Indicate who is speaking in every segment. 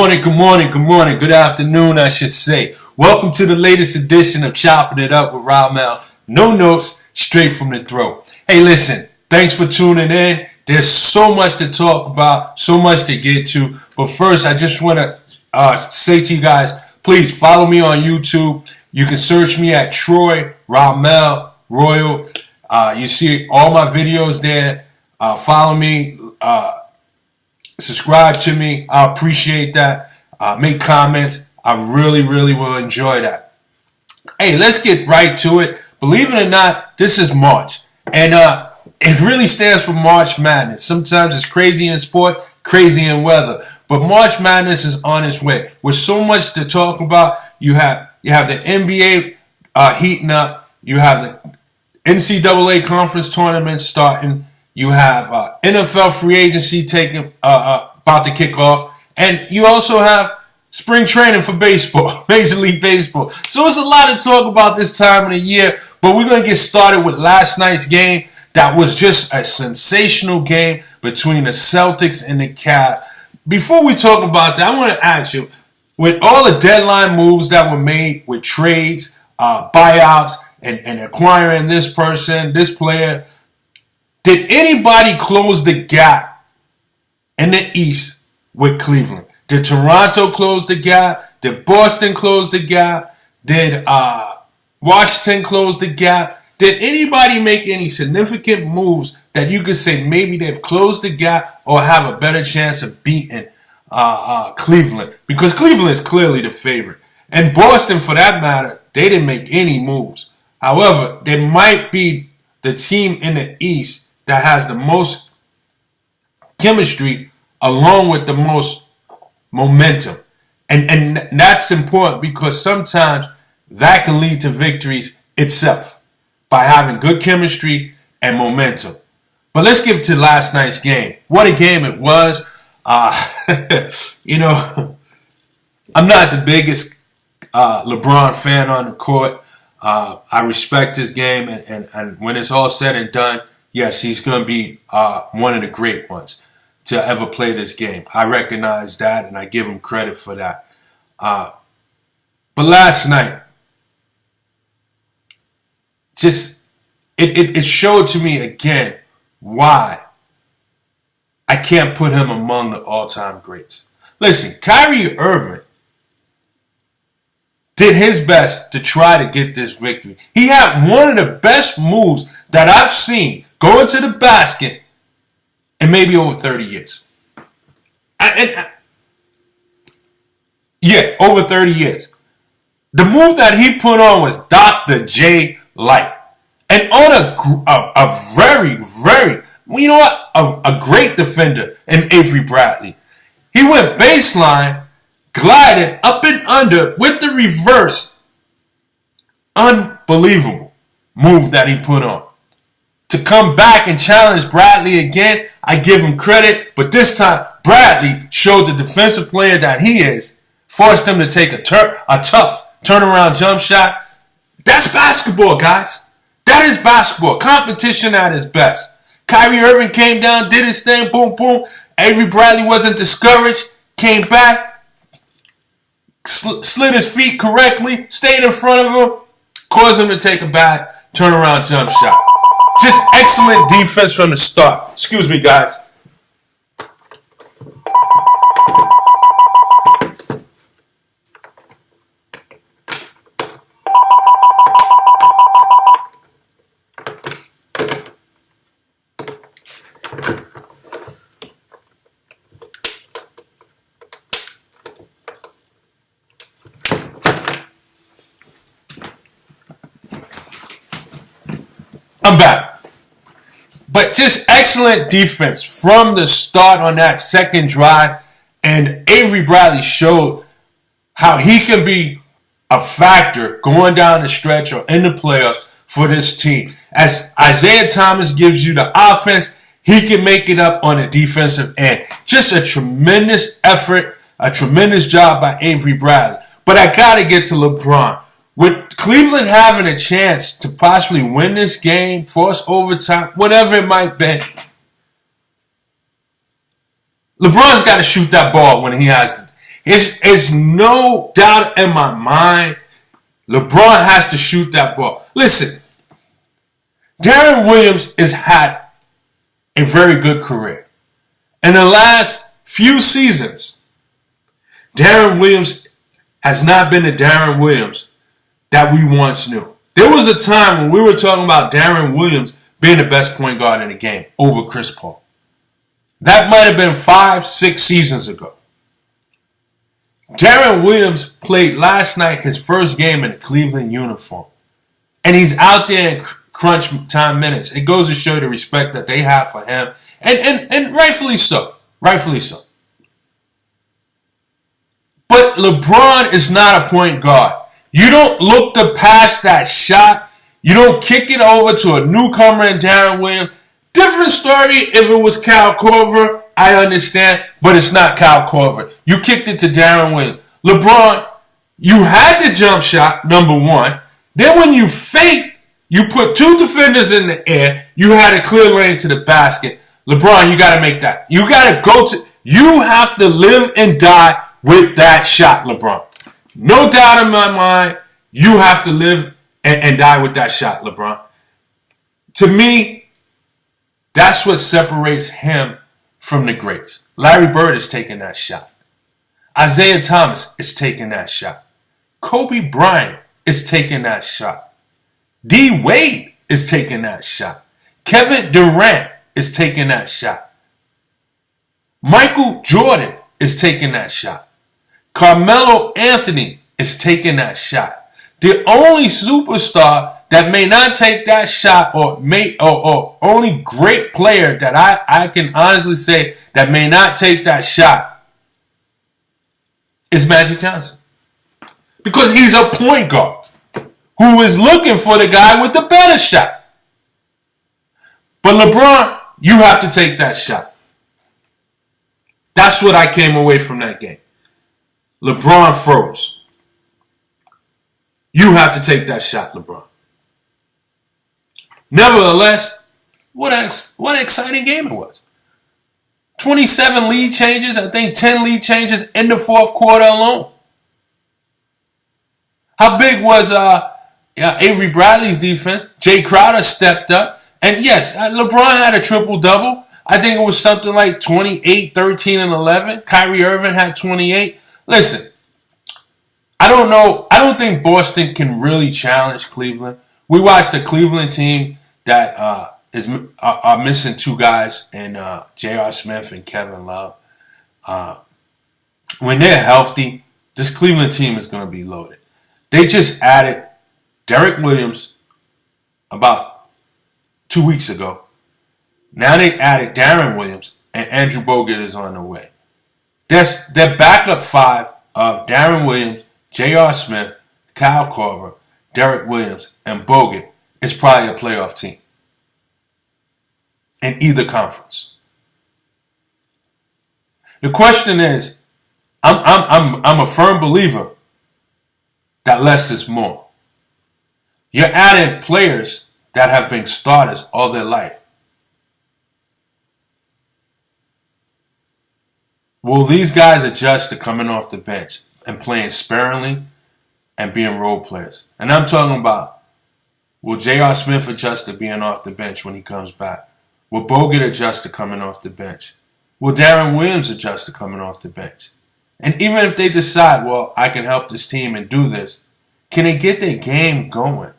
Speaker 1: Good afternoon, I should say. Welcome to the latest edition of Choppin It Up with Ramel. No notes, straight from the throat. Hey, listen, thanks for tuning in. There's so much to talk about, so much to get to. But first, I just want to say to you guys, please follow me on YouTube. You can search me at Troy Ramel Royal. You see all my videos there. Follow me. Subscribe to me. I appreciate that. Make comments. I really will enjoy that. Hey, let's get right to it. Believe it or not, this is March. And it really stands for March Madness. Sometimes it's crazy in sport, crazy in weather. But March Madness is on its way. With so much to talk about, you have the NBA heating up. You have the NCAA conference tournament starting. You have NFL free agency about to kick off. And you also have spring training for baseball, Major League Baseball. So it's a lot to talk about this time of the year. But we're going to get started with last night's game. That was just a sensational game between the Celtics and the Cavs. Before we talk about that, I want to ask you, with all the deadline moves that were made with trades, buyouts, and acquiring this person, this player, did anybody close the gap in the East with Cleveland? Did Toronto close the gap? Did Boston close the gap? Did Washington close the gap? Did anybody make any significant moves that you could say maybe they've closed the gap or have a better chance of beating Cleveland? Because Cleveland is clearly the favorite. And Boston, for that matter, they didn't make any moves. However, they might be the team in the East that has the most chemistry along with the most momentum. And that's important because sometimes that can lead to victories itself by having good chemistry and momentum. But let's get to last night's game. What a game it was. You know, I'm not the biggest Lebron fan on the court. I respect his game, and when it's all said and done, yes, he's going to be one of the great ones to ever play this game. I recognize that, and I give him credit for that. But last night, just it showed to me again why I can't put him among the all-time greats. Listen, Kyrie Irving did his best to try to get this victory. He had one of the best moves that I've seen going to the basket in maybe over 30 years. Yeah, over 30 years. The move that he put on was Dr. J Light. And on a very, you know what, a great defender in Avery Bradley. He went baseline, glided up and under with the reverse. Unbelievable move that he put on. To come back and challenge Bradley again, I give him credit. But this time, Bradley showed the defensive player that he is, forced him to take a tough turnaround jump shot. That's basketball, guys. That is basketball. Competition at its best. Kyrie Irving came down, did his thing, boom, boom. Avery Bradley wasn't discouraged, came back, slid his feet correctly, stayed in front of him, caused him to take a back turnaround jump shot. Just excellent defense from the start. Excuse me, guys. I'm back. But just excellent defense from the start on that second drive. And Avery Bradley showed how he can be a factor going down the stretch or in the playoffs for this team. As Isaiah Thomas gives you the offense, he can make it up on the defensive end. Just a tremendous effort, a tremendous job by Avery Bradley. But I got to get to LeBron. With Cleveland having a chance to possibly win this game, force overtime, whatever it might be, LeBron's got to shoot that ball when he has It's no doubt in my mind LeBron has to shoot that ball. Listen, Darren Williams has had a very good career. In the last few seasons, Darren Williams has not been the Darren Williams that we once knew. There was a time when we were talking about Darren Williams being the best point guard in the game over Chris Paul. That might have been 5-6 seasons ago. Darren Williams played last night his first game in a Cleveland uniform. And he's out there in crunch time minutes. It goes to show the respect that they have for him. And rightfully so. Rightfully so. But LeBron is not a point guard. You don't look to pass that shot. You don't kick it over to a newcomer in Darren Williams. Different story if it was Kyle Korver. I understand, but it's not Kyle Korver. You kicked it to Darren Williams. LeBron, you had the jump shot, number one. Then when you faked, you put two defenders in the air. You had a clear lane to the basket. LeBron, you got to make that. You have to live and die with that shot, LeBron. No doubt in my mind, you have to live and die with that shot, LeBron. To me, that's what separates him from the greats. Larry Bird is taking that shot. Isaiah Thomas is taking that shot. Kobe Bryant is taking that shot. D. Wade is taking that shot. Kevin Durant is taking that shot. Michael Jordan is taking that shot. Carmelo Anthony is taking that shot. The only superstar that may not take that shot or only great player that I can honestly say that may not take that shot is Magic Johnson. Because he's a point guard who is looking for the guy with the better shot. But LeBron, you have to take that shot. That's what I came away from that game. LeBron froze. You have to take that shot, LeBron. Nevertheless, what an exciting game it was. 27 lead changes, I think 10 lead changes in the fourth quarter alone. How big was Avery Bradley's defense? Jay Crowder stepped up. And yes, LeBron had a triple-double. I think it was something like 28, 13, and 11. Kyrie Irving had 28. Listen, I don't know. I don't think Boston can really challenge Cleveland. We watched the Cleveland team that are missing two guys in J.R. Smith and Kevin Love. When they're healthy, this Cleveland team is going to be loaded. They just added Derek Williams about 2 weeks ago. Now they added Darren Williams, and Andrew Bogut is on the way. Their backup five of Darren Williams, J.R. Smith, Kyle Korver, Derek Williams, and Bogut is probably a playoff team in either conference. The question is, I'm a firm believer that less is more. You're adding players that have been starters all their life. Will these guys adjust to coming off the bench and playing sparingly and being role players? And I'm talking about, will J.R. Smith adjust to being off the bench when he comes back? Will Bogut adjust to coming off the bench? Will Darren Williams adjust to coming off the bench? And even if they decide, well, I can help this team and do this, can they get their game going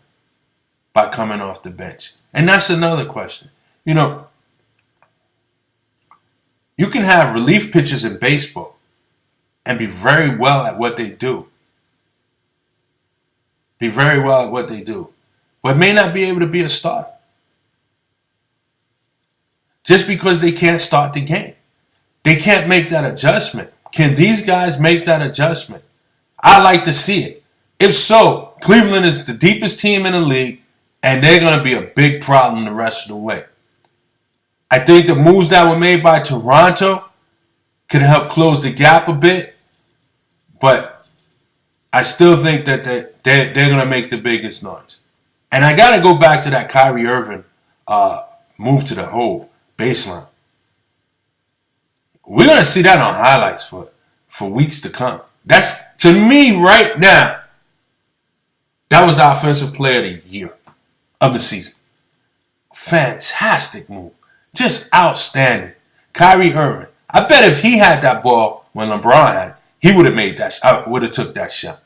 Speaker 1: by coming off the bench? And that's another question. You know, you can have relief pitchers in baseball and be very well at what they do. Be very well at what they do. But may not be able to be a starter. Just because they can't start the game. They can't make that adjustment. Can these guys make that adjustment? I'd like to see it. If so, Cleveland is the deepest team in the league, and they're going to be a big problem the rest of the way. I think the moves that were made by Toronto could help close the gap a bit, but I still think that they're going to make the biggest noise. And I got to go back to that Kyrie Irving move to the whole baseline. We're going to see that on highlights for for weeks to come. That's, to me right now, that was the offensive player of the year, of the season. Fantastic move. Just outstanding. Kyrie Irving. I bet if he had that ball when LeBron had it, he would have made that shot, would have took that shot.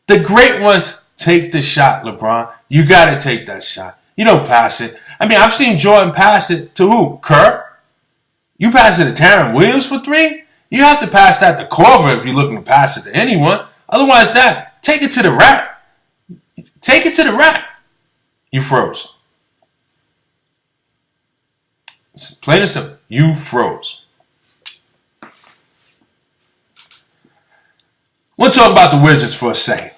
Speaker 1: The great ones take the shot, LeBron. You got to take that shot. You don't pass it. I mean, I've seen Jordan pass it to who? Kerr? You pass it to Taron Williams for three? You have to pass that to Corver if you're looking to pass it to anyone. Otherwise, take it to the rack. Take it to the rack. You froze. It's plain and simple. You froze. We'll talk about the Wizards for a second.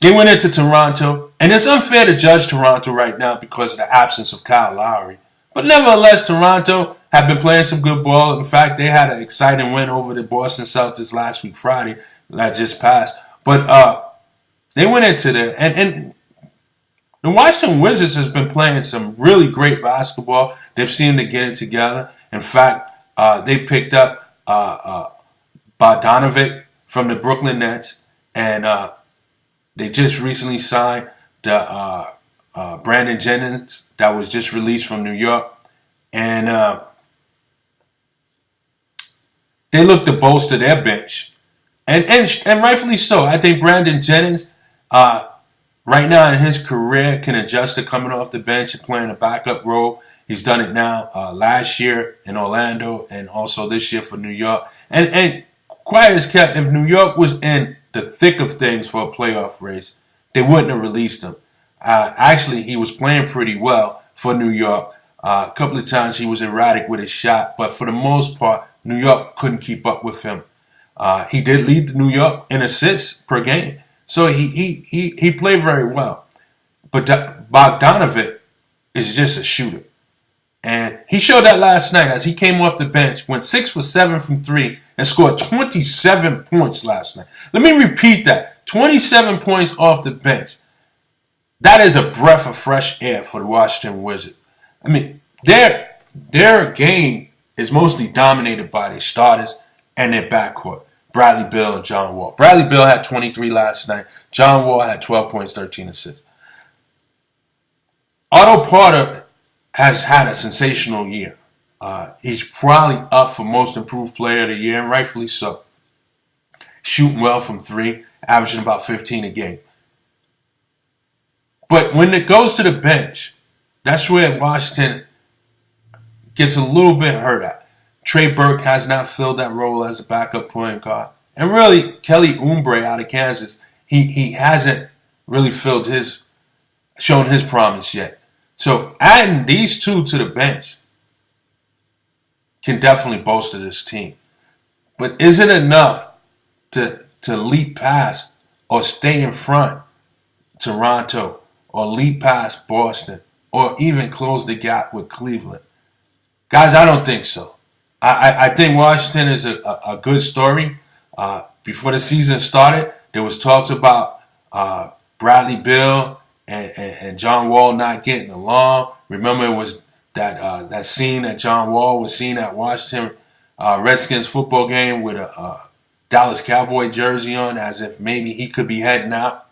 Speaker 1: They went into Toronto, and it's unfair to judge Toronto right now because of the absence of Kyle Lowry. But nevertheless, Toronto have been playing some good ball. In fact, they had an exciting win over the Boston Celtics last week, Friday, that just passed. But they went into there, and the Washington Wizards has been playing some really great basketball. They've seemed to get it together. In fact, they picked up Bogdanovic from the Brooklyn Nets, and they just recently signed the Brandon Jennings that was just released from New York. And they look to bolster their bench. And rightfully so. I think Brandon Jennings, right now in his career, can adjust to coming off the bench and playing a backup role. He's done it now last year in Orlando and also this year for New York. And quiet as kept, if New York was in the thick of things for a playoff race, they wouldn't have released him. Actually, he was playing pretty well for New York. A couple of times he was erratic with his shot, but for the most part, New York couldn't keep up with him. He did lead New York in assists per game, so he played very well. But Bogdanovic is just a shooter. And he showed that last night as he came off the bench, went 6 for 7 from 3, and scored 27 points last night. Let me repeat that. 27 points off the bench. That is a breath of fresh air for the Washington Wizards. I mean, their game is mostly dominated by their starters and their backcourt, Bradley Beal and John Wall. Bradley Beal had 23 last night. John Wall had 12 points, 13 assists. Otto Porter has had a sensational year. He's probably up for most improved player of the year, and rightfully so. Shooting well from 3, averaging about 15 a game. But when it goes to the bench, that's where Washington gets a little bit hurt at. Trey Burke has not filled that role as a backup point guard. And really, Kelly Oubre out of Kansas, he hasn't really shown his promise yet. So adding these two to the bench can definitely bolster this team. But is it enough to leap past or stay in front Toronto or leap past Boston or even close the gap with Cleveland? Guys, I don't think so. I think Washington is a good story. Before the season started, there was talks about Bradley Beal and John Wall not getting along. Remember, it was that scene that John Wall was seen at Washington Redskins football game with a Dallas Cowboy jersey on, as if maybe he could be heading out.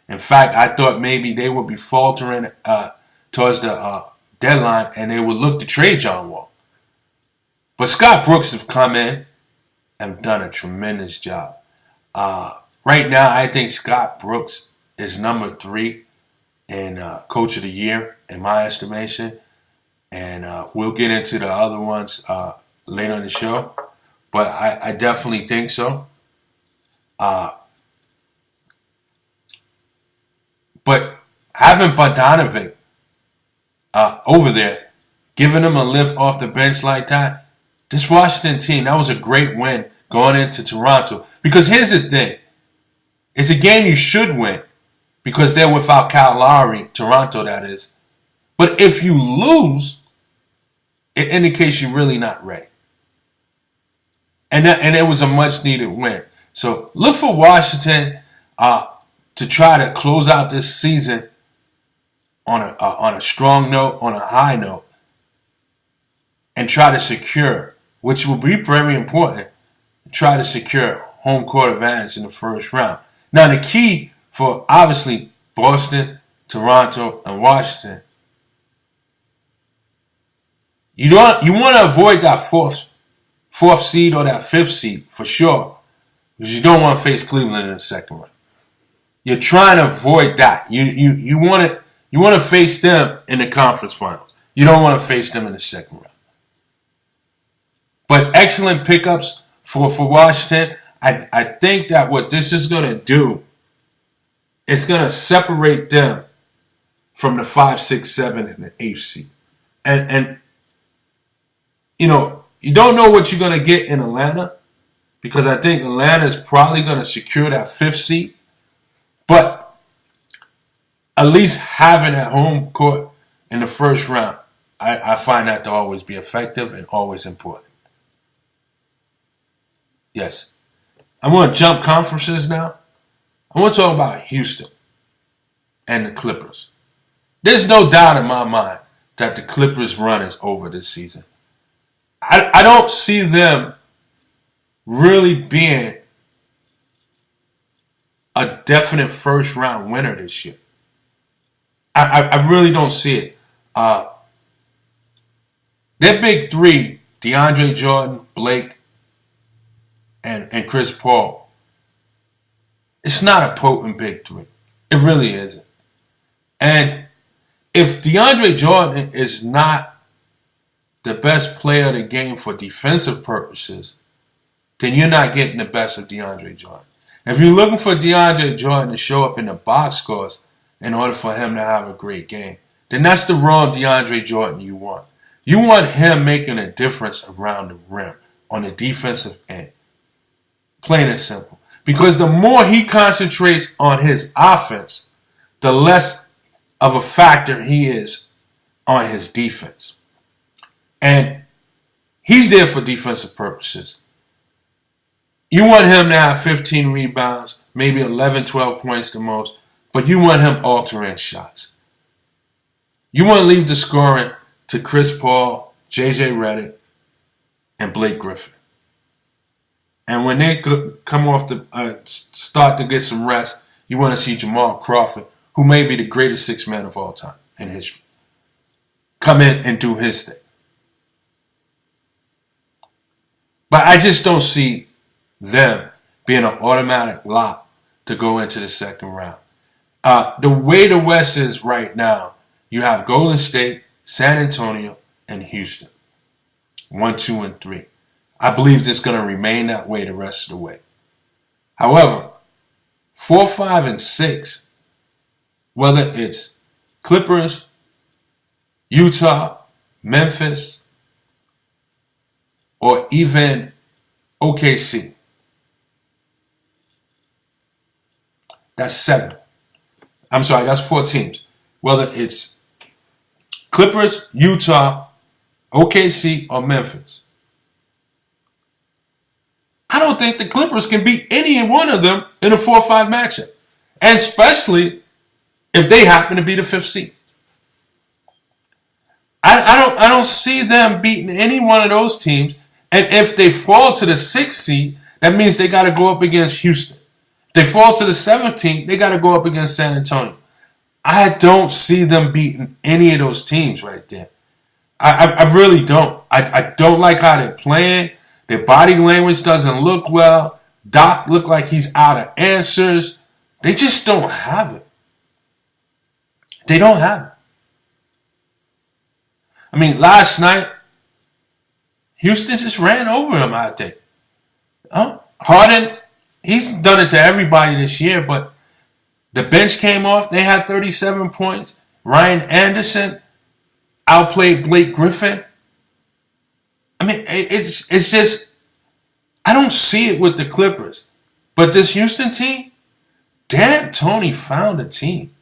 Speaker 1: In fact, I thought maybe they would be faltering towards the deadline and they would look to trade John Wall. But Scott Brooks have come in and done a tremendous job. Right now, I think Scott Brooks is number 3 in Coach of the Year, in my estimation. And we'll get into the other ones later in the show. But I definitely think so. But having Bogdanovic over there, giving him a lift off the bench like that, this Washington team, that was a great win going into Toronto. Because here's the thing. It's a game you should win because they're without Kyle Lowry, Toronto that is. But if you lose, it indicates you're really not ready. And it was a much-needed win. So look for Washington to try to close out this season on a strong note, on a high note, and try to secure, which will be very important, try to secure home court advantage in the first round. Now, the key for, obviously, Boston, Toronto, and Washington, you want to avoid that fourth seed or that fifth seed for sure, because you don't want to face Cleveland in the second round. You're trying to avoid that. You want to face them in the conference finals. You don't want to face them in the second round. But excellent pickups for Washington. I think that what this is going to do, it's going to separate them from the 5, 6, 7, and the 8th seed. And you don't know what you're going to get in Atlanta, because I think Atlanta is probably going to secure that 5th seed. But at least having that home court in the first round, I find that to always be effective and always important. Yes. I'm going to jump conferences now. I want to talk about Houston and the Clippers. There's no doubt in my mind that the Clippers' run is over this season. I don't see them really being a definite first round winner this year. I really don't see it. Their big three, DeAndre Jordan, Blake, and Chris Paul, it's not a potent big three. It really isn't. And if DeAndre Jordan is not the best player of the game for defensive purposes, then you're not getting the best of DeAndre Jordan. If you're looking for DeAndre Jordan to show up in the box scores in order for him to have a great game, then that's the wrong DeAndre Jordan you want. You want him making a difference around the rim on the defensive end. Plain and simple. Because the more he concentrates on his offense, the less of a factor he is on his defense. And he's there for defensive purposes. You want him to have 15 rebounds, maybe 11, 12 points the most, but you want him altering shots. You want to leave the scoring to Chris Paul, J.J. Redick, and Blake Griffin. And when they come off start to get some rest, you want to see Jamal Crawford, who may be the greatest sixth man of all time in history, come in and do his thing. But I just don't see them being an automatic lock to go into the second round. The way the West is right now, you have Golden State, San Antonio, and Houston. 1, 2, and 3. I believe this is going to remain that way the rest of the way. However, 4, 5, and 6, whether it's Clippers, Utah, Memphis, or even OKC, that's 7. I'm sorry, that's 4 teams. Whether it's Clippers, Utah, OKC, or Memphis. I don't think the Clippers can beat any one of them in a 4-5 matchup. And especially if they happen to be the 5th seed. I don't see them beating any one of those teams. And if they fall to the 6th seed, that means they got to go up against Houston. If they fall to the 7th team, they got to go up against San Antonio. I don't see them beating any of those teams right there. I really don't. I don't like how they're playing. Their body language doesn't look well. Doc look like he's out of answers. They just don't have it. They don't have it. I mean, last night, Houston just ran over them, I think. Harden, he's done it to everybody this year, but the bench came off. They had 37 points. Ryan Anderson outplayed Blake Griffin. I mean, it's just, I don't see it with the Clippers. But this Houston team, D'Antoni found a team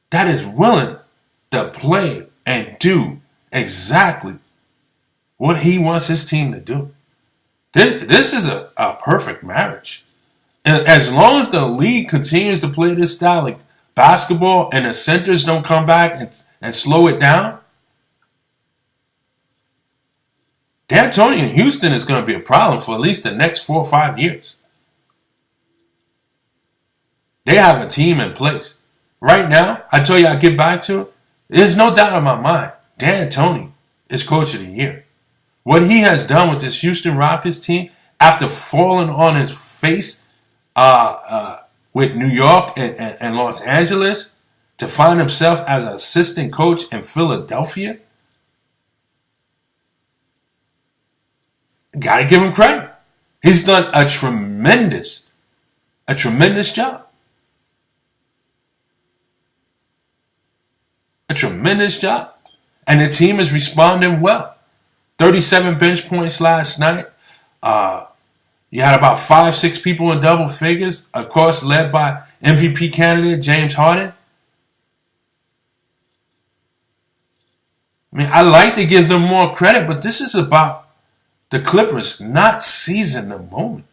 Speaker 1: that is willing to play and do exactly what he wants his team to do. This is a perfect marriage. And as long as the league continues to play this style of basketball and the centers don't come back and slow it down, D'Antoni in Houston is going to be a problem for at least the next 4 or 5 years. They have a team in place. Right now, I told you I'd get back to it. There's no doubt in my mind, D'Antoni is coach of the year. What he has done with this Houston Rockets team after falling on his face with New York and Los Angeles to find himself as an assistant coach in Philadelphia, got to give him credit. He's done a tremendous job. A tremendous job. And the team is responding well. 37 bench points last night. You had about 5-6 people in double figures, of course, led by MVP candidate James Harden. I mean, I like to give them more credit, but this is about the Clippers not seizing the moment.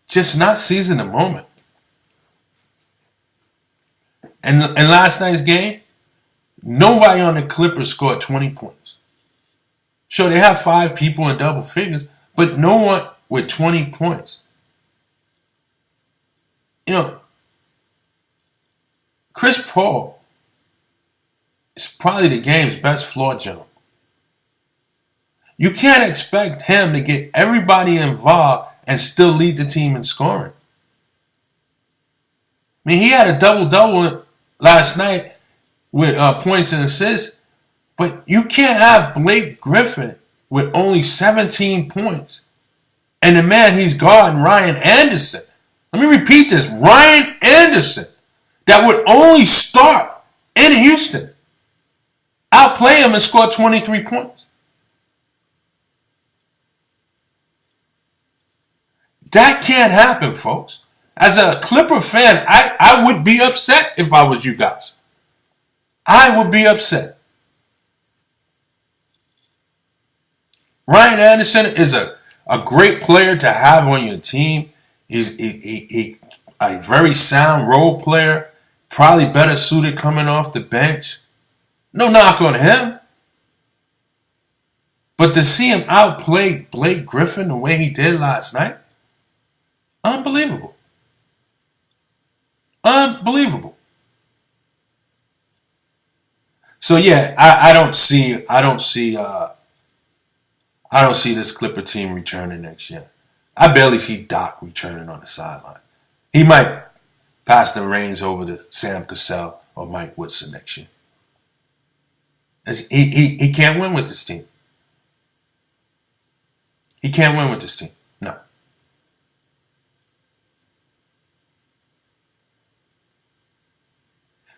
Speaker 1: Just not seizing the moment. And in last night's game, nobody on the Clippers scored 20 points. Sure, they have 5 people in double figures, but no one with 20 points. You know, Chris Paul is probably the game's best floor general. You can't expect him to get everybody involved and still lead the team in scoring. I mean, he had a double-double last night with points and assists, but you can't have Blake Griffin with only 17 points. And the man he's guarding, Ryan Anderson. Let me repeat this. Ryan Anderson, that would only start in Houston, outplay him and score 23 points. That can't happen, folks. As a Clipper fan, I would be upset if I was you guys. I would be upset. Ryan Anderson is a great player to have on your team. He's a very sound role player, probably better suited coming off the bench. No knock on him. But to see him outplay Blake Griffin the way he did last night, unbelievable. Unbelievable. So yeah, I don't see this Clipper team returning next year. I barely see Doc returning on the sideline. He might pass the reins over to Sam Cassell or Mike Woodson next year. He can't win with this team. He can't win with this team. No.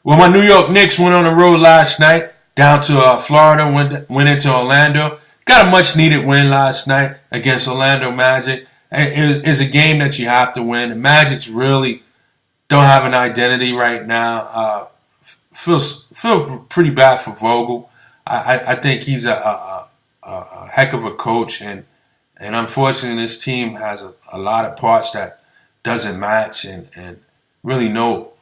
Speaker 1: Well, my New York Knicks went on the road last night down to Florida, went into Orlando. Got a much-needed win last night against Orlando Magic. It's a game that you have to win. The Magic really don't have an identity right now. Feel pretty bad for Vogel. I think he's a heck of a coach, and unfortunately this team has a lot of parts that doesn't match, and really no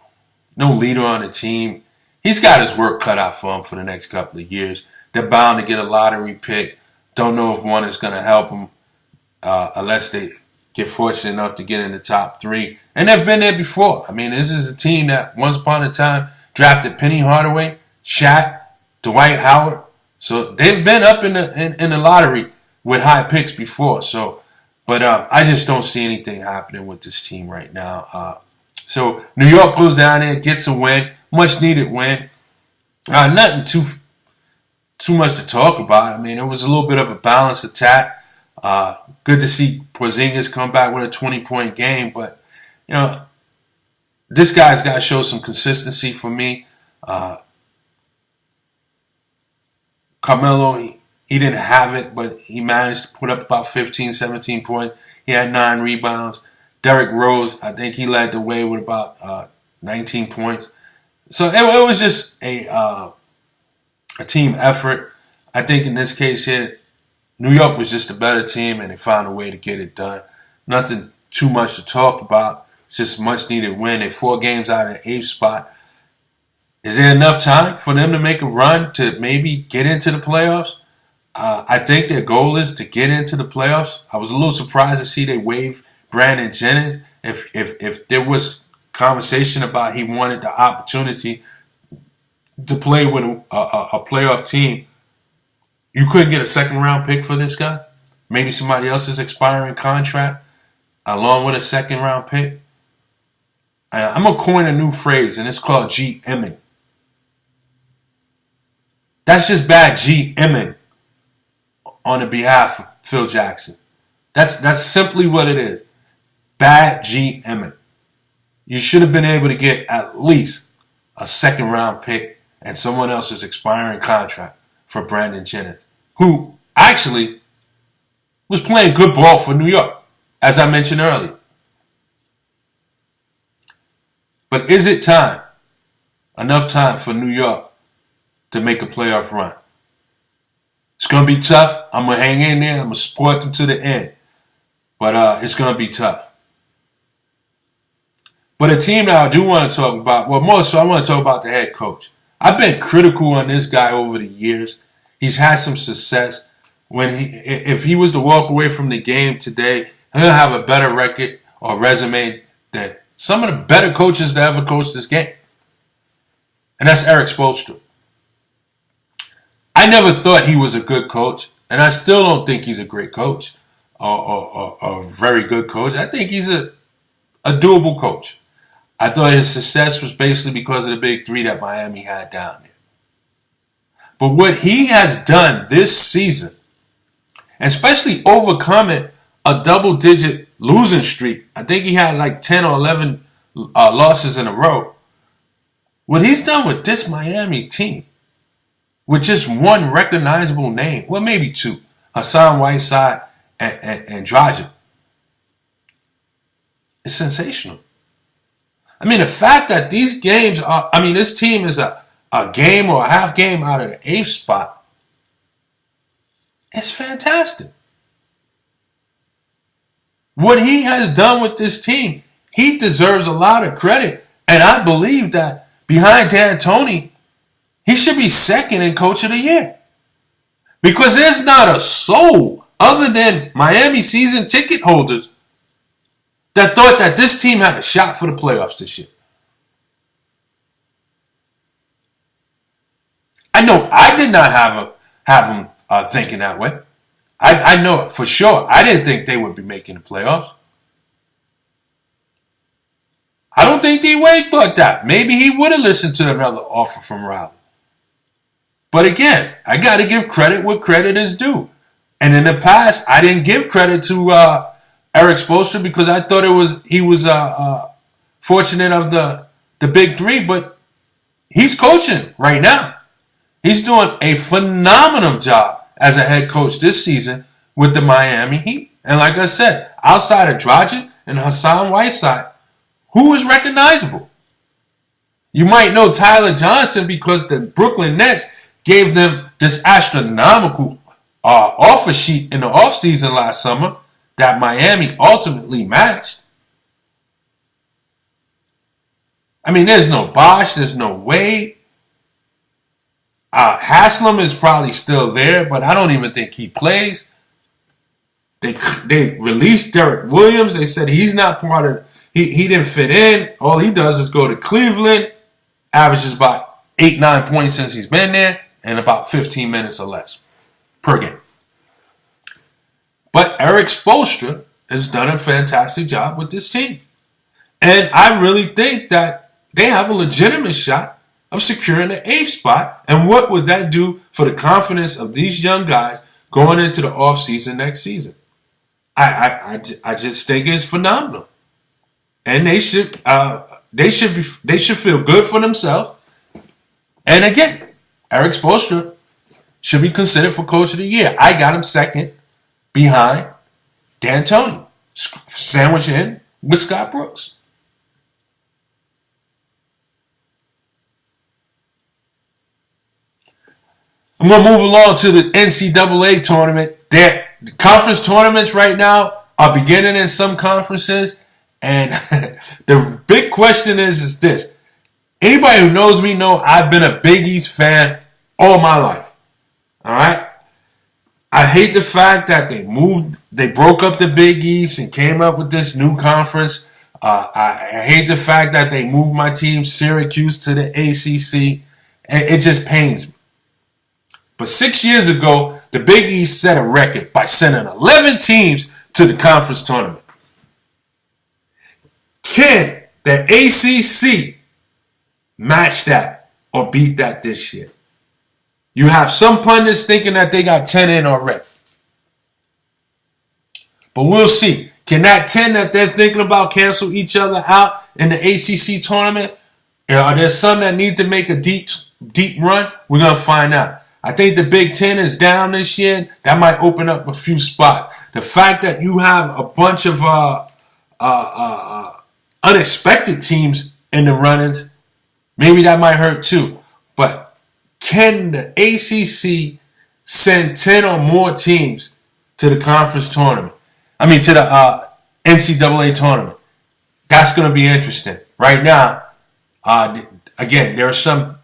Speaker 1: leader on the team. He's got his work cut out for him for the next couple of years. They're bound to get a lottery pick. Don't know if one is going to help them unless they get fortunate enough to get in the top 3. And they've been there before. I mean, this is a team that once upon a time drafted Penny Hardaway, Shaq, Dwight Howard. So they've been up in the lottery with high picks before. So, but I just don't see anything happening with this team right now. So New York goes down there, gets a win, much needed win. Nothing too much to talk about. I mean, it was a little bit of a balanced attack. Good to see Porzingis come back with a 20-point game, but you know, this guy's got to show some consistency for me. Carmelo, he didn't have it, but he managed to put up about 15, 17 points. He had 9 rebounds. Derrick Rose, I think he led the way with about 19 points. So it was just a team effort. I think in this case here, New York was just a better team, and they found a way to get it done. Nothing too much to talk about. It's just a much-needed win. They're 4 games out of the 8th spot. Is there enough time for them to make a run to maybe get into the playoffs? I think their goal is to get into the playoffs. I was a little surprised to see they waived Brandon Jennings. If there was conversation about he wanted the opportunity to play with a playoff team, you couldn't get a second-round pick for this guy? Maybe somebody else's expiring contract along with a second-round pick? I'm going to coin a new phrase, and it's called GMing. That's just bad GMing on the behalf of Phil Jackson. That's simply what it is. Bad GMing. You should have been able to get at least a second-round pick and someone else's expiring contract for Brandon Jennings, who actually was playing good ball for New York, as I mentioned earlier. But is it time, enough time for New York to make a playoff run? It's going to be tough. I'm going to hang in there. I'm going to support them to the end. But it's going to be tough. But a team that I do want to talk about, well, more so I want to talk about the head coach. I've been critical on this guy over the years. He's had some success. If he was to walk away from the game today, he'll have a better record or resume than some of the better coaches that ever coached this game. And that's Erik Spoelstra. I never thought he was a good coach, and I still don't think he's a great coach or a very good coach. I think he's a doable coach. I thought his success was basically because of the big three that Miami had down there. But what he has done this season, and especially overcoming a double-digit losing streak, I think he had like 10 or 11 losses in a row. What he's done with this Miami team, with just one recognizable name, well, maybe two, Hassan Whiteside and Dragic, it's sensational. I mean, the fact that these games are, this team is a game or a half game out of the 8th spot, it's fantastic. What he has done with this team, he deserves a lot of credit. And I believe that behind D'Antoni, he should be second in Coach of the Year. Because there's not a soul other than Miami season ticket holders that thought that this team had a shot for the playoffs this year. I know I did not have them thinking that way. I know for sure. I didn't think they would be making the playoffs. I don't think D-Wade thought that. Maybe he would have listened to another offer from Ramel. But again, I got to give credit where credit is due. And in the past, I didn't give credit to Erik Spoelstra because I thought he was fortunate of the big three. But he's coaching right now. He's doing a phenomenal job as a head coach this season with the Miami Heat. And like I said, outside of Dragic and Hassan Whiteside, who is recognizable? You might know Tyler Johnson because the Brooklyn Nets gave them this astronomical offer sheet in the offseason last summer that Miami ultimately matched. I mean, there's no Bosh, there's no Wade. Haslam is probably still there, but I don't even think he plays. They released Derek Williams. They said he's not part of. He didn't fit in. All he does is go to Cleveland, averages about 8-9 points since he's been there, and about 15 minutes or less per game. But Erik Spoelstra has done a fantastic job with this team. And I really think that they have a legitimate shot of securing the 8th spot. And what would that do for the confidence of these young guys going into the offseason next season? I just think it's phenomenal. And they should feel good for themselves. And again, Erik Spoelstra should be considered for Coach of the Year. I got him second behind D'Antoni, sandwiched in with Scott Brooks. I'm going to move along to the NCAA tournament. The conference tournaments right now are beginning in some conferences. And the big question is this. Anybody who knows me know I've been a Big East fan all my life. All right? I hate the fact that they broke up the Big East and came up with this new conference. I hate the fact that they moved my team, Syracuse, to the ACC. And it just pains me. But 6 years ago, the Big East set a record by sending 11 teams to the conference tournament. Can the ACC match that or beat that this year? You have some pundits thinking that they got 10 in already. But we'll see. Can that 10 that they're thinking about cancel each other out in the ACC tournament? Are there some that need to make a deep run? We're going to find out. I think the Big Ten is down this year. That might open up a few spots. The fact that you have a bunch of unexpected teams in the run-ins, maybe that might hurt too. But can the ACC send 10 or more teams to the conference tournament? I mean, to the NCAA tournament. That's going to be interesting. Right now, again, there are some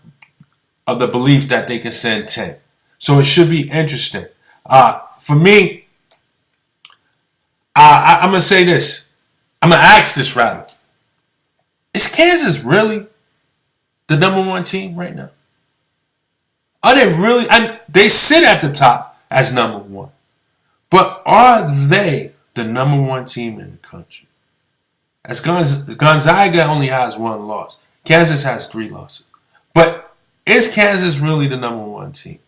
Speaker 1: of the belief that they can send 10. So it should be interesting. For me, I'm going to say this. I'm going to ask this rather. Is Kansas really the number one team right now? Are they really? They sit at the top as number one. But are they the number one team in the country? As Gonzaga only has one loss. Kansas has 3 losses. But is Kansas really the number one team?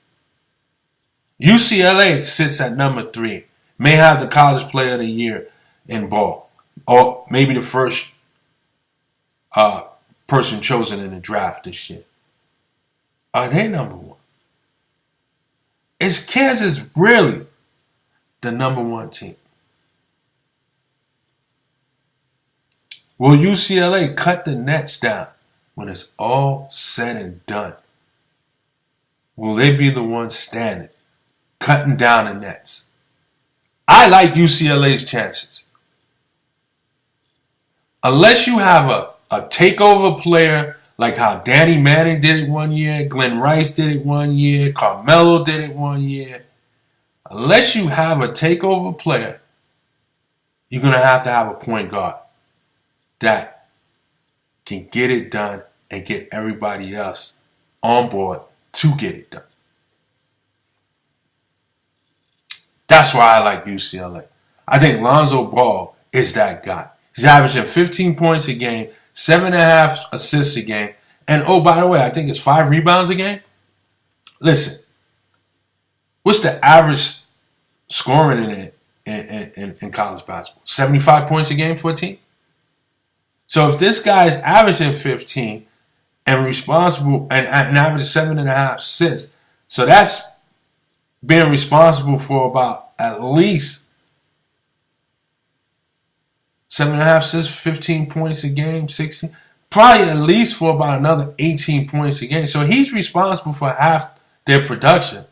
Speaker 1: UCLA sits at number 3. May have the college player of the year in ball. Or maybe the first person chosen in the draft this year. Are they number one? Is Kansas really the number one team? Will UCLA cut the nets down when it's all said and done? Will they be the ones standing, cutting down the nets? I like UCLA's chances. Unless you have a takeover player like how Danny Manning did it one year, Glenn Rice did it one year, Carmelo did it one year. Unless you have a takeover player, you're going to have a point guard that can get it done and get everybody else on board to get it done. That's why I like UCLA. I think Lonzo Ball is that guy. He's averaging 15 points a game, 7.5 assists a game, and oh, by the way, I think it's 5 rebounds a game. Listen, what's the average scoring in college basketball? 75 points a game for a team? So if this guy is averaging 15 and responsible and averaging 7.5 assists, so that's being responsible for about at least 7.5 assists, 15 points a game, 16, probably at least for about another 18 points a game. So he's responsible for half their production.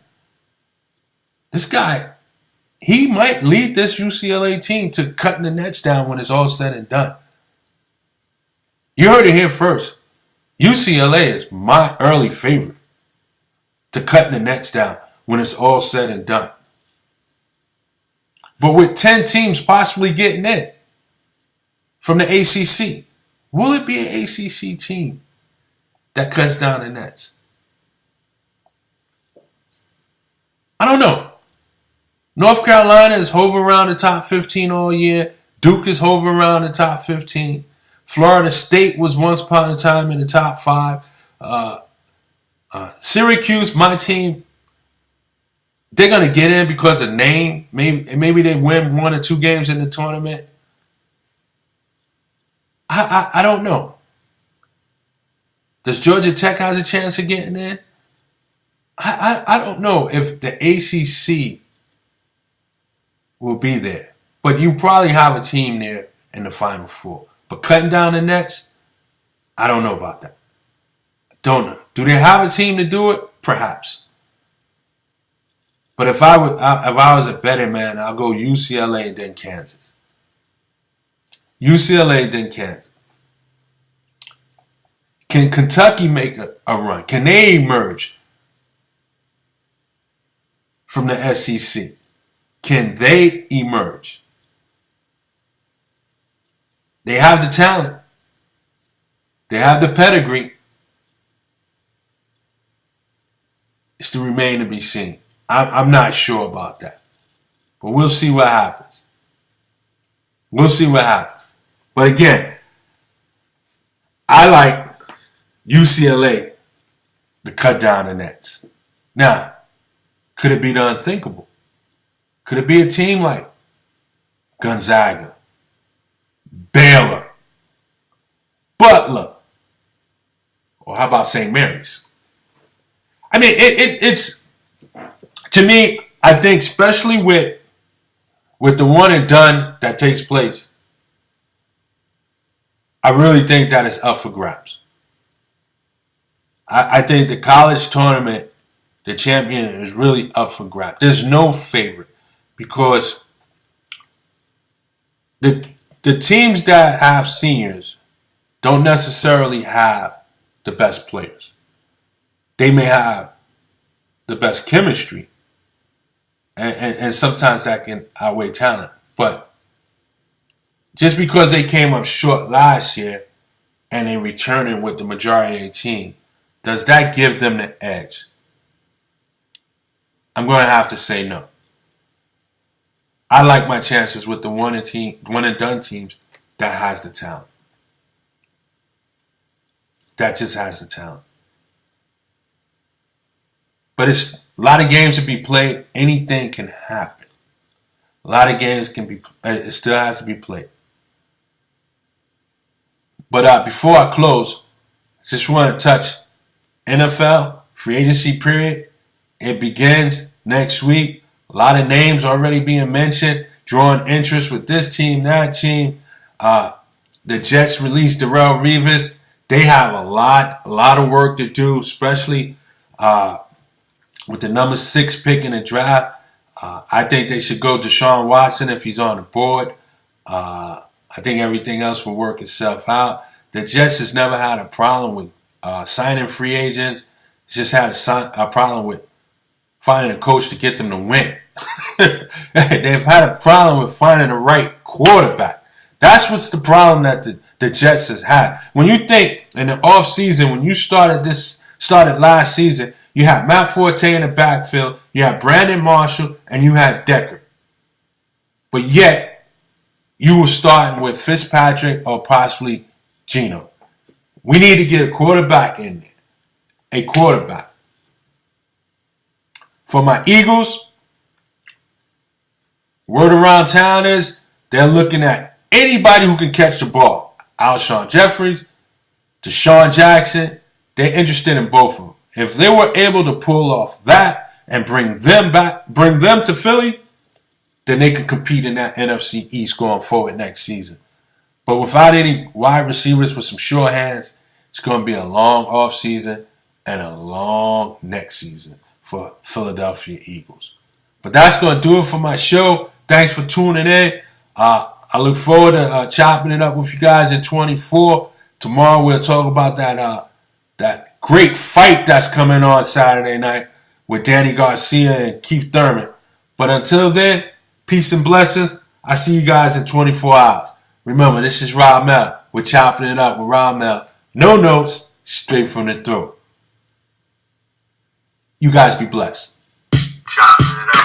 Speaker 1: This guy, he might lead this UCLA team to cutting the nets down when it's all said and done. You heard it here first. UCLA is my early favorite to cutting the nets down when it's all said and done. But with 10 teams possibly getting in from the ACC, will it be an ACC team that cuts down the nets? I don't know. North Carolina is hovering around the top 15 all year. Duke is hovering around the top 15. Florida State was once upon a time in the top 5. Syracuse, my team, they're going to get in because of name. Maybe they win 1 or 2 games in the tournament. I don't know. Does Georgia Tech has a chance of getting in? I don't know if the ACC will be there. But you probably have a team there in the Final Four. But cutting down the nets, I don't know about that. Don't know. Do they have a team to do it? Perhaps. But if I was a betting man, I'll go UCLA and then Kansas. UCLA then Kansas. Can Kentucky make a run? Can they emerge from the SEC? Can they emerge? They have the talent. They have the pedigree. It's to remain to be seen. I'm not sure about that. But we'll see what happens. We'll see what happens. But again, I like UCLA to cut down the nets. Now, could it be the unthinkable? Could it be a team like Gonzaga, Baylor, Butler, or how about St. Mary's? I mean, it's to me, I think, especially with the one and done that takes place, I really think that is up for grabs. I think the college tournament, the champion, is really up for grabs. There's no favorite because the teams that have seniors don't necessarily have the best players. They may have the best chemistry, and sometimes that can outweigh talent. But just because they came up short last year and they returning with the majority of their team, does that give them the edge? I'm going to have to say no. I like my chances with the one and done teams that has the talent. That just has the talent. But it's a lot of games to be played. Anything can happen. A lot of games can be. It still has to be played. But before I close, I just want to touch NFL free agency period. It begins next week. A lot of names already being mentioned, drawing interest with this team, that team. The Jets released Darrelle Revis. They have a lot of work to do, especially with the number 6 pick in the draft. I think they should go Deshaun Watson if he's on the board. I think everything else will work itself out. The Jets has never had a problem with signing free agents. It's just had a problem with finding a coach to get them to win. They've had a problem with finding the right quarterback. That's what's the problem that the Jets has had. When you think in the offseason, when you started last season, you had Matt Forte in the backfield, you had Brandon Marshall, and you had Decker. But yet, you were starting with Fitzpatrick or possibly Geno. We need to get a quarterback in there. A quarterback. For my Eagles, word around town is they're looking at anybody who can catch the ball. Alshon Jeffries, Deshaun Jackson, they're interested in both of them. If they were able to pull off that and bring them to Philly, then they could compete in that NFC East going forward next season. But without any wide receivers with some sure hands, it's going to be a long offseason and a long next season for Philadelphia Eagles. But that's going to do it for my show. Thanks for tuning in. I look forward to chopping it up with you guys in 24. Tomorrow we'll talk about that great fight that's coming on Saturday night with Danny Garcia and Keith Thurman. But until then, peace and blessings. I see you guys in 24 hours. Remember, this is Ramel. We're chopping it up with Ramel. No notes, straight from the throat. You guys be blessed. Chopping it up.